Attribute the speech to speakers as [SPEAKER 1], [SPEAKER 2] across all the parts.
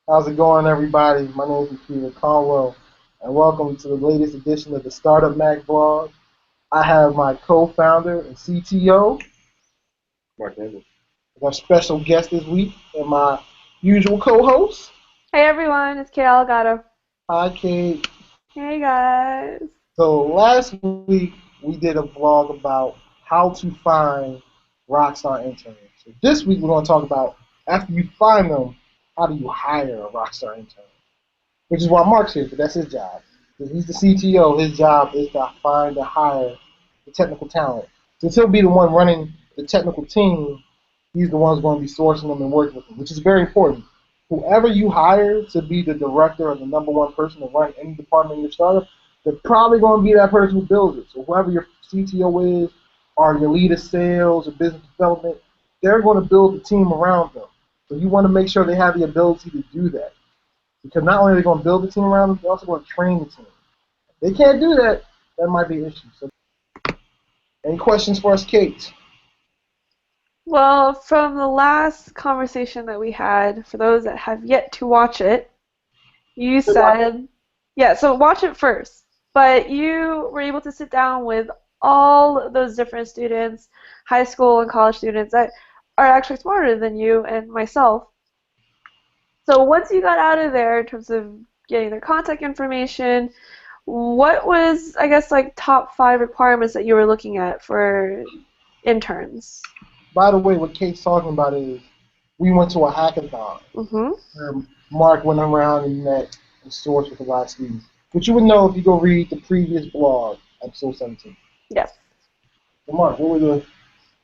[SPEAKER 1] How's it going, everybody? My name is Peter Conwell, and welcome to the latest edition of the Startup Mac Vlog. I have my co-founder and CTO,
[SPEAKER 2] Mark Campbell.
[SPEAKER 1] our special guest this week, and my usual co-host.
[SPEAKER 3] Hey everyone, it's Kate Alegado.
[SPEAKER 1] Hi, Kate.
[SPEAKER 3] Hey guys.
[SPEAKER 1] So last week we did a vlog about how to find rockstar interns. So this week we're going to talk about after you find them, how do you hire a rockstar intern? Which is why Mark's here, because that's his job. He's the CTO. His job is to find and hire the technical talent. Since he'll be the one running the technical team, he's the one who's going to be sourcing them and working with them, which is very important. Whoever you hire to be the director or the number one person to run any department in your startup, they're probably going to be that person who builds it. So whoever your CTO is, or your lead of sales or business development, they're going to build the team around them. So you want to make sure they have the ability to do that. Because not only are they going to build the team around them, they're also going to train the team. If they can't do that, that might be an issue. So, any questions for us, Kate?
[SPEAKER 3] Well, from the last conversation that we had, for those that have yet to watch it, you said, yeah, so watch it first. But you were able to sit down with all those different students, high school and college students that are actually smarter than you and myself. So once you got out of there in terms of getting their contact information, what was, I guess, like top 5 requirements that you were looking at for interns?
[SPEAKER 1] By the way, what Kate's talking about is we went to a hackathon. Where Mark went around and met and sourced with a lot of students. Which you would know if you go read the previous blog, episode 17.
[SPEAKER 3] Yes.
[SPEAKER 1] So Mark, what were the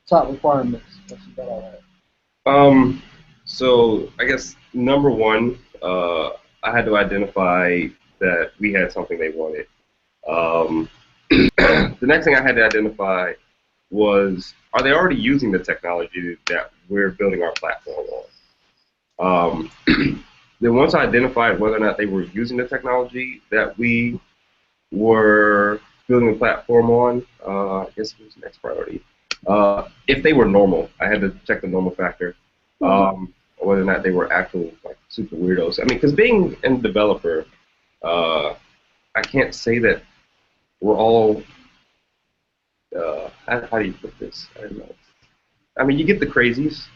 [SPEAKER 1] top requirements that you got out of that?
[SPEAKER 2] So I guess number one, I had to identify that we had something they wanted. The next thing I had to identify was, are they already using the technology that we're building our platform on? Then once I identified whether or not they were using the technology that we were building the platform on, I guess it was the next priority. If they were normal, I had to check the normal factor. Whether or not they were actual like super weirdos. I mean, because being a developer, I can't say that we're all. How do you put this? I don't know. I mean, you get the crazies.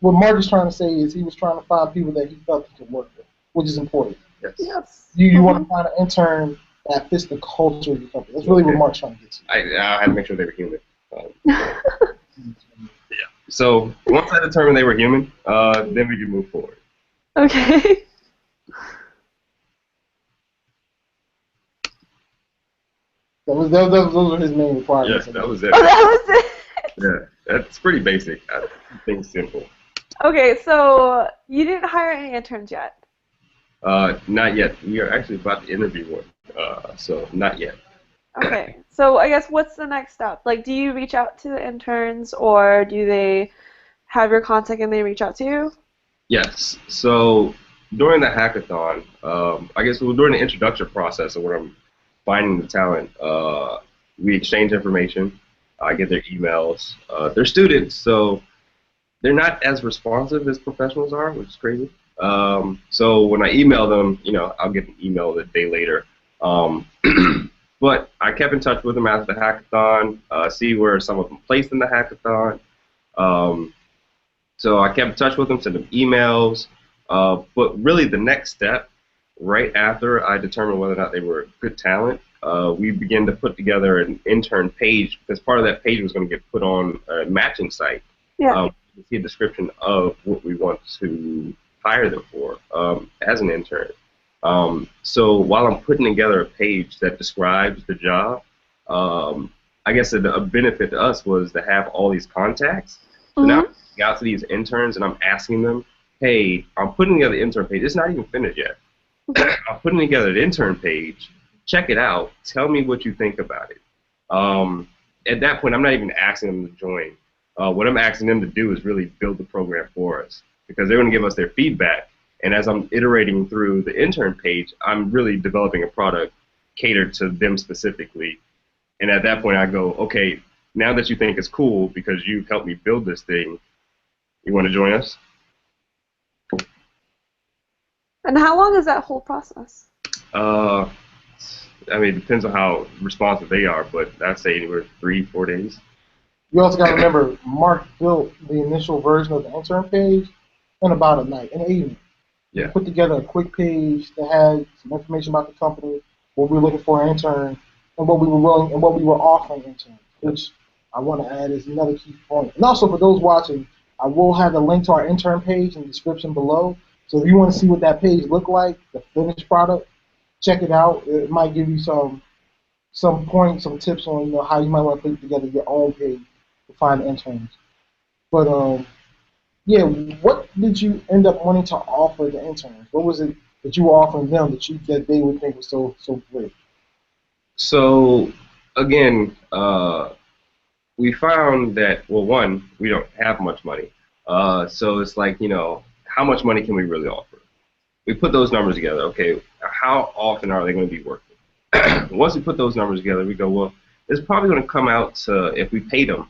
[SPEAKER 1] What Mark is trying to say is he was trying to find people that he felt he could work with, which is important.
[SPEAKER 3] Yes.
[SPEAKER 1] You want to find an intern that fits the culture of your company. That's really what Mark's trying to get to.
[SPEAKER 2] I had to make sure they were human. So once I determined they were human, then we could move forward.
[SPEAKER 3] Okay.
[SPEAKER 1] Those were his main requirements.
[SPEAKER 2] Yeah, that was it.
[SPEAKER 3] Oh, that was it.
[SPEAKER 2] Yeah, that's pretty basic. I think it's simple.
[SPEAKER 3] Okay, so you didn't hire any interns yet.
[SPEAKER 2] Not yet. We are actually about to interview one, so not yet.
[SPEAKER 3] Okay, so I guess what's the next step? Like, do you reach out to the interns, or do they have your contact and they reach out to you?
[SPEAKER 2] Yes. So during the hackathon, I guess during the introduction process of when I'm finding the talent, we exchange information. I get their emails. They're students, so they're not as responsive as professionals are, which is crazy. So when I email them, I'll get an email a day later. But I kept in touch with them after the hackathon, see where some of them placed in the hackathon. So I kept in touch with them, sent them emails. But really the next step, right after I determined whether or not they were good talent, we began to put together an intern page, because part of that page was going to get put on a matching site.
[SPEAKER 3] Yeah.
[SPEAKER 2] You can see a description of what we want to hire them for as an intern. So while I'm putting together a page that describes the job, I guess a benefit to us was to have all these contacts. So now I'm going out to these interns and I'm asking them, hey, I'm putting together the intern page. It's not even finished yet. I'm putting together the intern page. Check it out. Tell me what you think about it. At that point, I'm not even asking them to join. What I'm asking them to do is really build the program for us, because they're going to give us their feedback. And as I'm iterating through the intern page, I'm really developing a product catered to them specifically. And at that point, I go, okay, now that you think it's cool because you've helped me build this thing, you want to join us?
[SPEAKER 3] And how long is that whole process?
[SPEAKER 2] Uh, I mean, it depends on how responsive they are, but I'd say anywhere 3-4 days.
[SPEAKER 1] You also got to remember, Mark built the initial version of the intern page in about a night, in an evening.
[SPEAKER 2] Yeah.
[SPEAKER 1] He put together a quick page that had some information about the company, what we were looking for an intern, and what we were willing and what we were offering interns, which I want to add is another key point. And also for those watching, I will have a link to our intern page in the description below. So if you want to see what that page looked like, the finished product, check it out. It might give you some points, some tips on how you might want to put together your own page to find interns. But yeah, what did you end up wanting to offer the interns? What was it that you were offering them that they would think was so great?
[SPEAKER 2] So again, we found that, well, one, we don't have much money. So it's like, how much money can we really offer? We put those numbers together. Okay, how often are they going to be working? Once we put those numbers together, we go, well, it's probably going to come out to, if we paid them,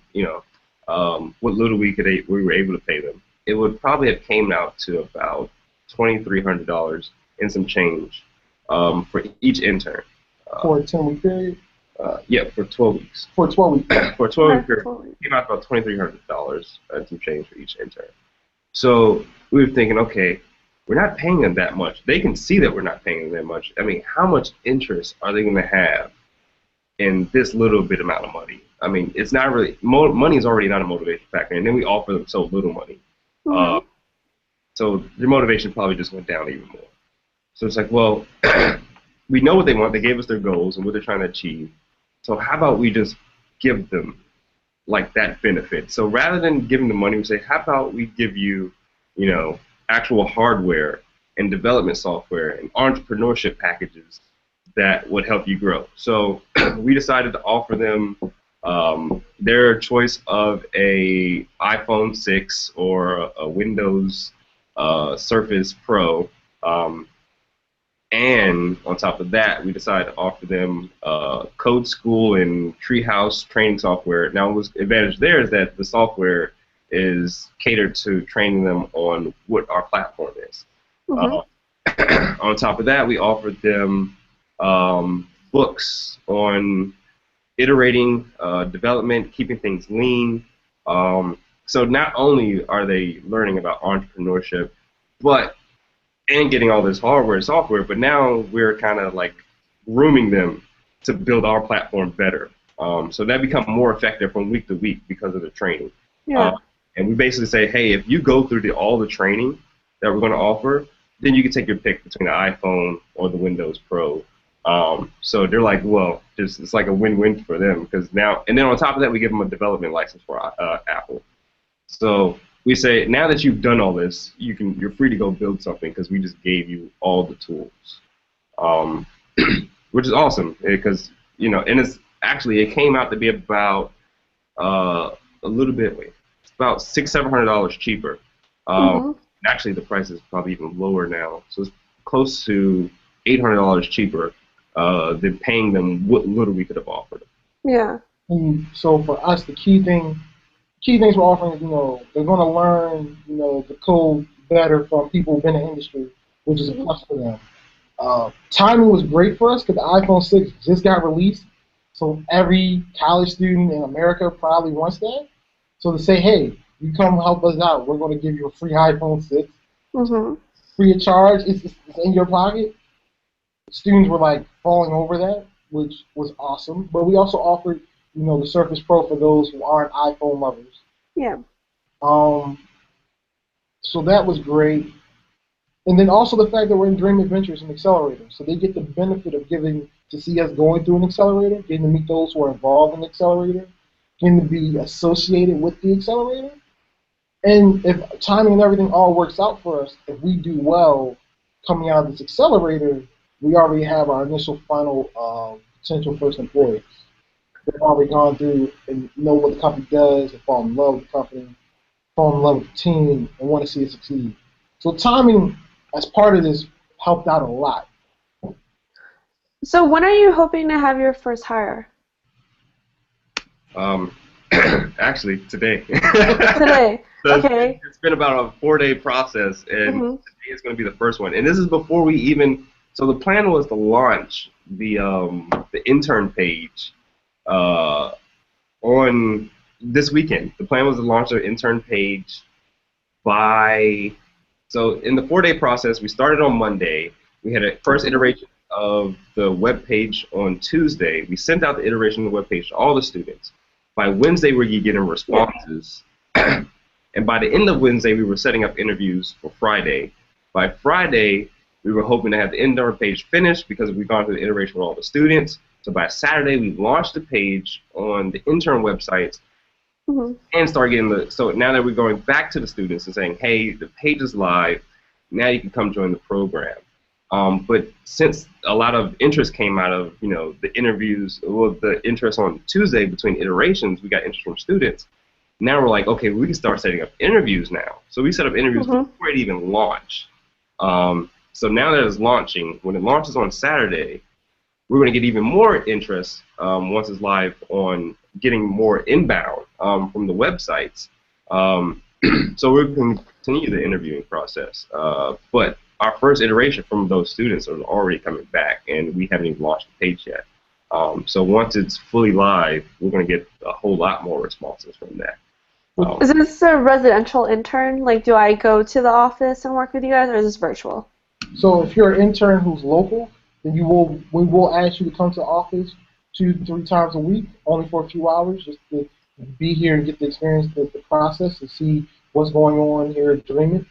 [SPEAKER 2] what little we were able to pay them, it would probably have came out to about $2,300 and some change for each intern.
[SPEAKER 1] For a 10-week period?
[SPEAKER 2] Yeah, for 12 weeks.
[SPEAKER 1] For 12 weeks.
[SPEAKER 2] For a 12-week period, it came out about $2,300 and some change for each intern. So we were thinking, okay, we're not paying them that much. They can see that we're not paying them that much. I mean, how much interest are they going to have in this little bit amount of money? I mean, it's not really, money is already not a motivation factor, and then we offer them so little money.
[SPEAKER 3] Mm-hmm.
[SPEAKER 2] So their motivation probably just went down even more. So it's like, well, we know what they want. They gave us their goals and what they're trying to achieve. So how about we just give them like that benefit? So rather than giving them money, we say, how about we give you, actual hardware and development software and entrepreneurship packages that would help you grow. So we decided to offer them their choice of a iPhone 6 or a Windows Surface Pro. And on top of that, we decided to offer them Code School and Treehouse training software. Now, the advantage there is that the software is catered to training them on what our platform is.
[SPEAKER 3] Mm-hmm.
[SPEAKER 2] On top of that, we offered them books on iterating, development, keeping things lean. So not only are they learning about entrepreneurship, and getting all this hardware and software, but now we're kind of like grooming them to build our platform better. So that becomes more effective from week to week because of the training.
[SPEAKER 3] Yeah.
[SPEAKER 2] And we basically say, hey, if you go through all the training that we're going to offer, then you can take your pick between the iPhone or the Windows Pro. So they're like, well, it's like a win-win for them because now, and then on top of that, we give them a development license for Apple. So we say, now that you've done all this, you're free to go build something because we just gave you all the tools, which is awesome because and it came out to be about a little bit, it's about $600-700 cheaper.
[SPEAKER 3] Mm-hmm.
[SPEAKER 2] Actually, the price is probably even lower now, so it's close to $800 cheaper than paying them what little we could have offered them.
[SPEAKER 3] Yeah.
[SPEAKER 1] And so for us, the key things we're offering is, they're going to learn, the code better from people who've been in the industry, which is a plus for them. Timing was great for us because the iPhone 6 just got released, so every college student in America probably wants that. So to say, hey, you come help us out, we're going to give you a free iPhone 6,
[SPEAKER 3] Mm-hmm.
[SPEAKER 1] free of charge, it's in your pocket. Students were like falling over that, which was awesome. But we also offered, the Surface Pro for those who aren't iPhone lovers.
[SPEAKER 3] Yeah.
[SPEAKER 1] So that was great. And then also the fact that we're in Dream Adventures and Accelerator. So they get the benefit of getting to see us going through an accelerator, getting to meet those who are involved in the accelerator, getting to be associated with the accelerator. And if timing and everything all works out for us, if we do well coming out of this accelerator, we already have our initial final potential first employees. They've already gone through and know what the company does, and fall in love with the company, fall in love with the team, and want to see it succeed. So timing, as part of this, helped out a lot.
[SPEAKER 3] So when are you hoping to have your first hire?
[SPEAKER 2] Actually, today.
[SPEAKER 3] Today.
[SPEAKER 2] So
[SPEAKER 3] Okay.
[SPEAKER 2] it's been about a 4-day process, and today is going to be the first one. And this is before we even. So the plan was to launch the intern page on this weekend. The plan was to launch the intern page by. So in the 4-day process, we started on Monday. We had a first iteration of the web page on Tuesday. We sent out the iteration of the web page to all the students. By Wednesday, we were getting responses. And by the end of Wednesday, we were setting up interviews for Friday. By Friday, we were hoping to have the intern page finished because we've gone through the iteration with all the students. So by Saturday, we launched the page on the intern websites and start getting the. So now that we're going back to the students and saying, hey, the page is live. Now you can come join the program. But since a lot of interest came out of the interviews, well, the interest on Tuesday between iterations, we got interest from students. Now we're like, okay, we can start setting up interviews now. So we set up interviews before it even launched. So now that it's launching, when it launches on Saturday, we're going to get even more interest once it's live on getting more inbound from the websites. So we're going to continue the interviewing process. But our first iteration from those students are already coming back, and we haven't even launched the page yet. So once it's fully live, we're going to get a whole lot more responses from that.
[SPEAKER 3] Is this a residential intern? Like, do I go to the office and work with you guys, or is this virtual?
[SPEAKER 1] So if you're an intern who's local, then we will ask you to come to the office 2 to 3 times a week, only for a few hours, just to be here and get to experience the process and see what's going on here at Dream It.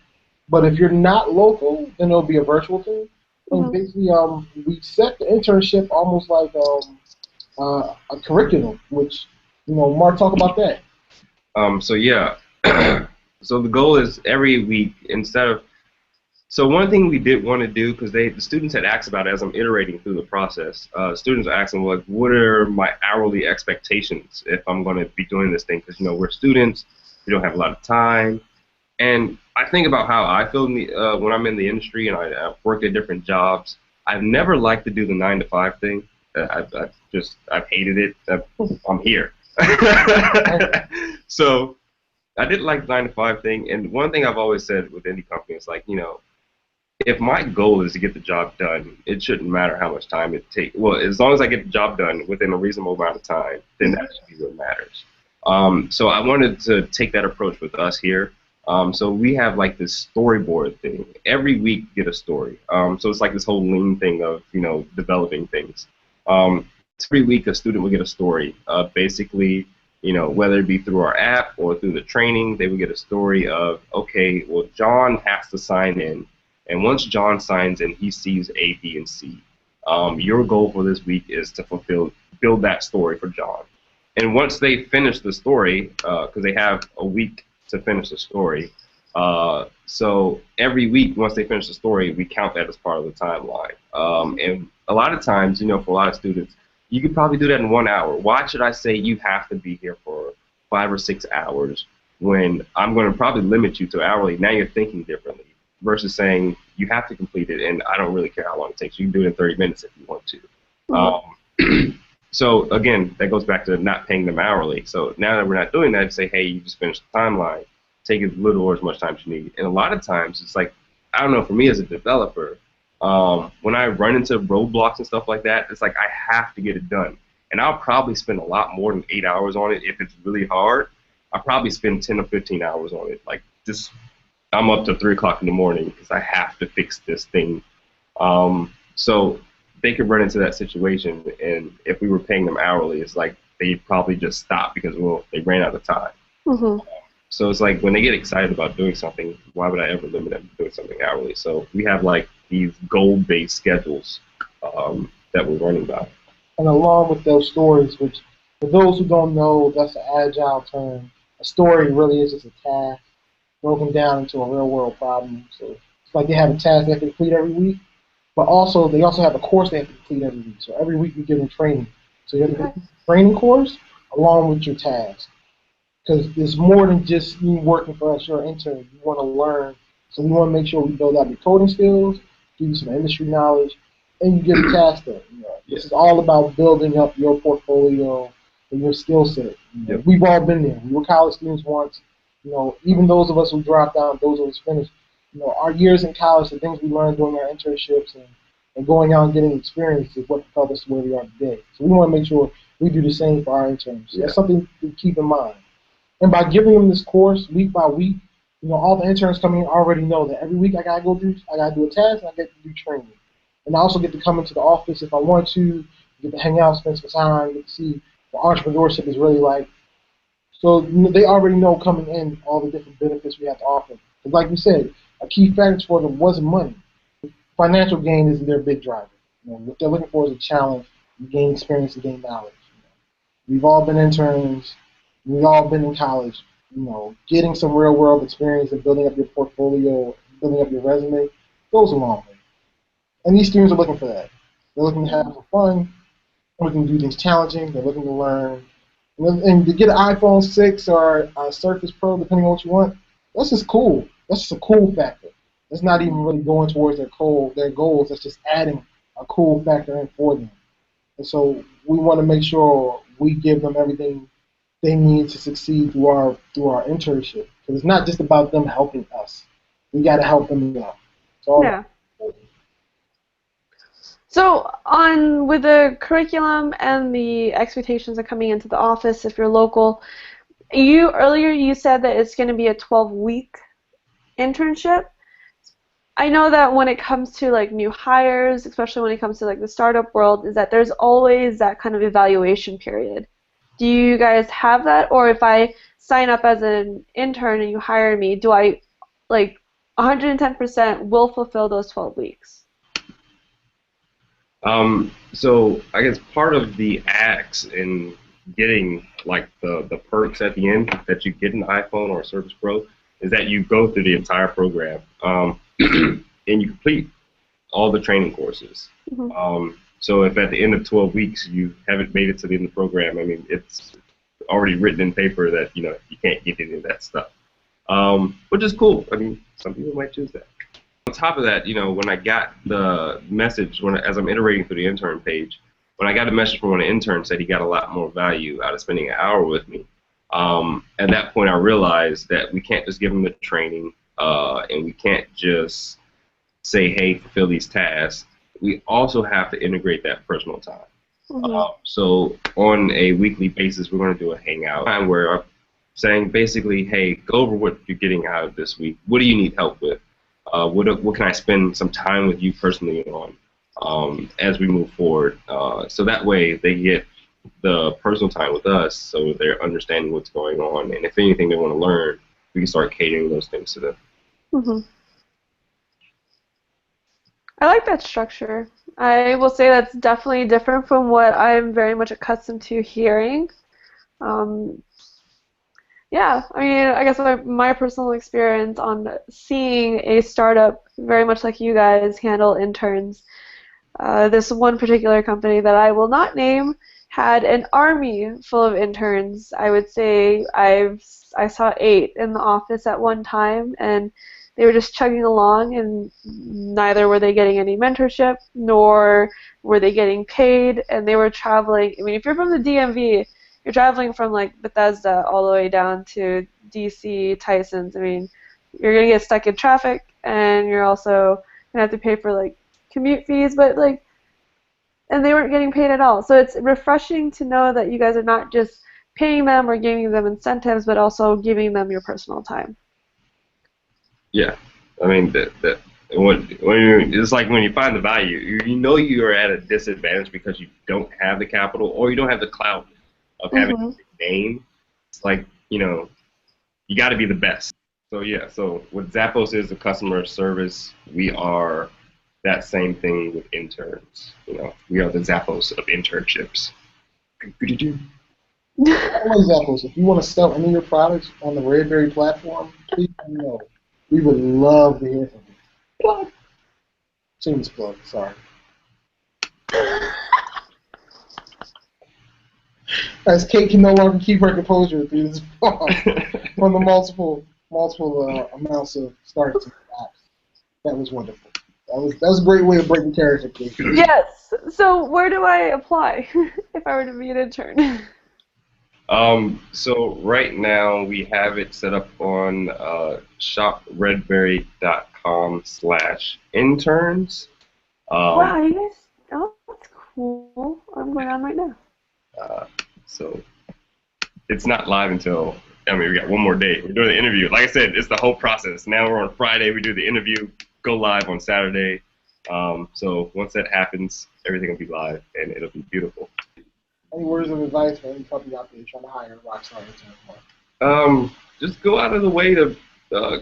[SPEAKER 1] But if you're not local, then it'll be a virtual thing. And basically, we set the internship almost like a curriculum, which, Mark, talk about that.
[SPEAKER 2] So yeah, so the goal is every week instead of. So one thing we did want to do, because the students had asked about it as I'm iterating through the process. Students are asking, like, what are my hourly expectations if I'm going to be doing this thing? Because we're students, we don't have a lot of time, and I think about how I feel when I'm in the industry and I've worked at different jobs. I've never liked to do the 9-to-5 thing. I've hated it. I'm here. So I didn't like the 9-to-5 thing, and one thing I've always said with any company is like, if my goal is to get the job done, it shouldn't matter how much time it takes. Well, as long as I get the job done within a reasonable amount of time, then that should be what matters. So I wanted to take that approach with us here. So we have like this storyboard thing. Every week get a story. So it's like this whole lean thing of, developing things. Every week a student will get a story. Basically, whether it be through our app or through the training, they would get a story of, okay, well, John has to sign in. And once John signs in, he sees A, B, and C. Your goal for this week is to build that story for John. And once they finish the story, because they have a week to finish the story, so every week, once they finish the story, we count that as part of the timeline. And a lot of times, for a lot of students, you could probably do that in 1 hour. Why should I say you have to be here for 5 or 6 hours when I'm going to probably limit you to hourly? Now you're thinking differently versus saying you have to complete it, and I don't really care how long it takes. You can do it in 30 minutes if you want to. So again, that goes back to not paying them hourly. So now that we're not doing that, say, hey, you just finished the timeline. Take as little or as much time as you need. And a lot of times, it's like, I don't know, for me as a developer, when I run into roadblocks and stuff like that, it's like I have to get it done. And I'll probably spend a lot more than 8 hours on it if it's really hard. I'll probably spend 10 or 15 hours on it. Like, I'm up to 3 o'clock in the morning because I have to fix this thing. So they could run into that situation, and if we were paying them hourly, it's like they'd probably just stop because, well, they ran out of time. So it's like when they get excited about doing something, why would I ever limit them to doing something hourly? So we have like these goal-based schedules that we're running by.
[SPEAKER 1] And along with those stories, which for those who don't know, that's an agile term. A story really is just a task broken down into a real-world problem. So it's like they have a task they have to complete every week, but also they also have a course they have to complete every week. So every week we give them training. So you have to complete the training course along with your task. Because it's more than just you working for us. You're an intern. You want to learn. So we want to make sure we build out your coding skills, give you some industry knowledge, and you get a task done. This is all about building up your portfolio for your skill set.
[SPEAKER 2] Yep.
[SPEAKER 1] We've all been there. We were college students once. Even those of us who dropped out, those of us finished, our years in college, the things we learned during our internships and going out and getting experience is what propelled us to where we are today. So we want to make sure we do the same for our interns.
[SPEAKER 2] Yeah.
[SPEAKER 1] That's something to keep in mind. And by giving them this course week by week, all the interns coming in already know that every week I gotta do a task and I get to do training. And I also get to come into the office if I want to, get to hang out, spend some time, get to see what entrepreneurship is really like. So they already know coming in all the different benefits we have to offer. Because like we said, a key factor for them wasn't money. Financial gain isn't their big driver. What they're looking for is a challenge, to gain experience, and gain knowledge. We've all been interns. We've all been in college. Getting some real world experience and building up your portfolio, building up your resume, goes a long way. And these students are looking for that. They're looking to have some fun. They're looking to do things challenging. They're looking to learn. And to get an iPhone 6 or a Surface Pro, depending on what you want, that's just cool. That's just a cool factor. That's not even really going towards their goals. That's just adding a cool factor in for them. And so we want to make sure we give them everything they need to succeed through our internship. Because it's not just about them helping us. We got to help them out.
[SPEAKER 3] Yeah. So with the curriculum and the expectations of coming into the office if you're local, earlier you said that it's going to be a 12-week internship. I know that when it comes to like new hires, especially when it comes to like the startup world, is that there's always that kind of evaluation period. Do you guys have that? Or if I sign up as an intern and you hire me, do I 110% will fulfill those 12 weeks?
[SPEAKER 2] So I guess part of the acts in getting like the perks at the end that you get an iPhone or a Surface Pro is that you go through the entire program and you complete all the training courses.
[SPEAKER 3] Mm-hmm.
[SPEAKER 2] So if at the end of 12 weeks you haven't made it to the end of the program, I mean, it's already written in paper that you can't get any of that stuff, which is cool. I mean, some people might choose that. On top of that, when I got the message, as I'm iterating through the intern page, when I got a message from one of the interns that he got a lot more value out of spending an hour with me, at that point I realized that we can't just give him the training and we can't just say, hey, fulfill these tasks. We also have to integrate that personal time.
[SPEAKER 3] Mm-hmm.
[SPEAKER 2] So on a weekly basis, we're going to do a hangout where I'm saying basically, hey, go over what you're getting out of this week. What do you need help with? What can I spend some time with you personally on as we move forward? So that way they get the personal time with us, so they're understanding what's going on, and if anything they want to learn, we can start catering those things to them.
[SPEAKER 3] Mm-hmm. I like that structure. I will say that's definitely different from what I'm very much accustomed to hearing. Yeah, I mean, I guess my personal experience on seeing a startup very much like you guys handle interns. This one particular company that I will not name had an army full of interns. I would say I saw 8 in the office at one time, and they were just chugging along, and neither were they getting any mentorship, nor were they getting paid, and they were traveling. I mean, if you're from the DMV, you're traveling from like Bethesda all the way down to DC, Tyson's. I mean, you're gonna get stuck in traffic, and you're also gonna have to pay for like commute fees, but and they weren't getting paid at all. So it's refreshing to know that you guys are not just paying them or giving them incentives, but also giving them your personal time.
[SPEAKER 2] Yeah, I mean it's like when you find the value, you are at a disadvantage because you don't have the capital or you don't have the clout of having a name. It's like you got to be the best. So yeah, so what Zappos is, the customer service, we are that same thing with interns. We are the Zappos of internships.
[SPEAKER 1] Zappos, if you want to sell any of your products on the Redberry platform, please let me know. We would love to hear from you. Plug. Shameless plug, sorry. As Kate can no longer keep her composure through this from the multiple amounts of starts and stops. That was wonderful. That was a great way of breaking character, Kate.
[SPEAKER 3] Yes. So where do I apply if I were to be an intern?
[SPEAKER 2] So right now we have it set up on shopredberry.com/interns. Um,
[SPEAKER 3] Wow, you guys. Oh, that's cool. I'm going on right now.
[SPEAKER 2] uh, so it's not live until, I mean, we got one more day. We're doing the interview. Like I said, it's the whole process. Now we're on Friday. We do the interview, go live on Saturday. So once that happens, everything will be live and it'll be beautiful.
[SPEAKER 1] Any words of advice for any company out there trying to hire a rockstar intern?
[SPEAKER 2] Just go out of the way to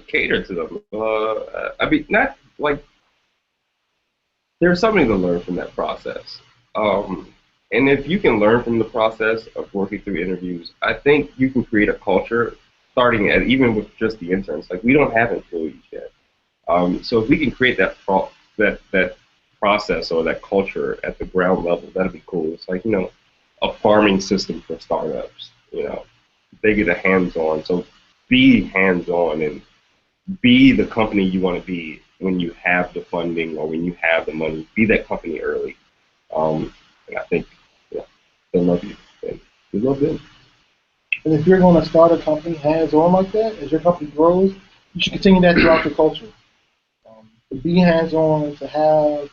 [SPEAKER 2] cater to them. I mean, not like there's something to learn from that process. And if you can learn from the process of working through interviews, I think you can create a culture starting at even with just the interns. Like we don't have employees yet. So if we can create that process or that culture at the ground level, that'd be cool. It's like, a farming system for startups. They get a hands-on. So be hands-on and be the company you want to be when you have the funding or when you have the money. Be that company early. And I think they'll love you. And you love them.
[SPEAKER 1] And if you're going to start a company hands-on like that, as your company grows, you should continue that throughout your culture. To be hands-on, to have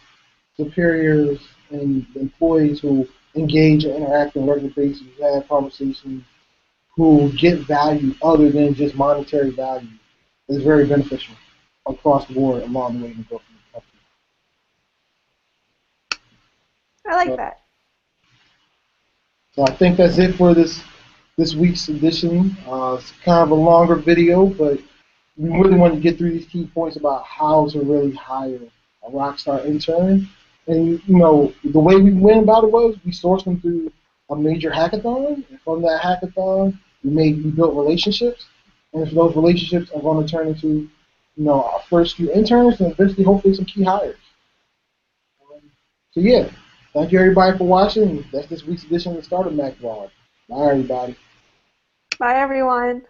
[SPEAKER 1] superiors and employees who engage and interact on a regular basis, who have conversations, who get value other than just monetary value is very beneficial across the board along the way in the growth of the company.
[SPEAKER 3] I like that.
[SPEAKER 1] So I think that's it for this week's edition. It's kind of a longer video, but we really want to get through these key points about how to really hire a rockstar intern. And the way we went about it was we sourced them through a major hackathon, and from that hackathon we built relationships, and if those relationships are going to turn into our first few interns and eventually hopefully some key hires. So yeah, thank you everybody for watching. That's this week's edition of the Startup Mac Vlog. Bye everybody.
[SPEAKER 3] Bye, everyone.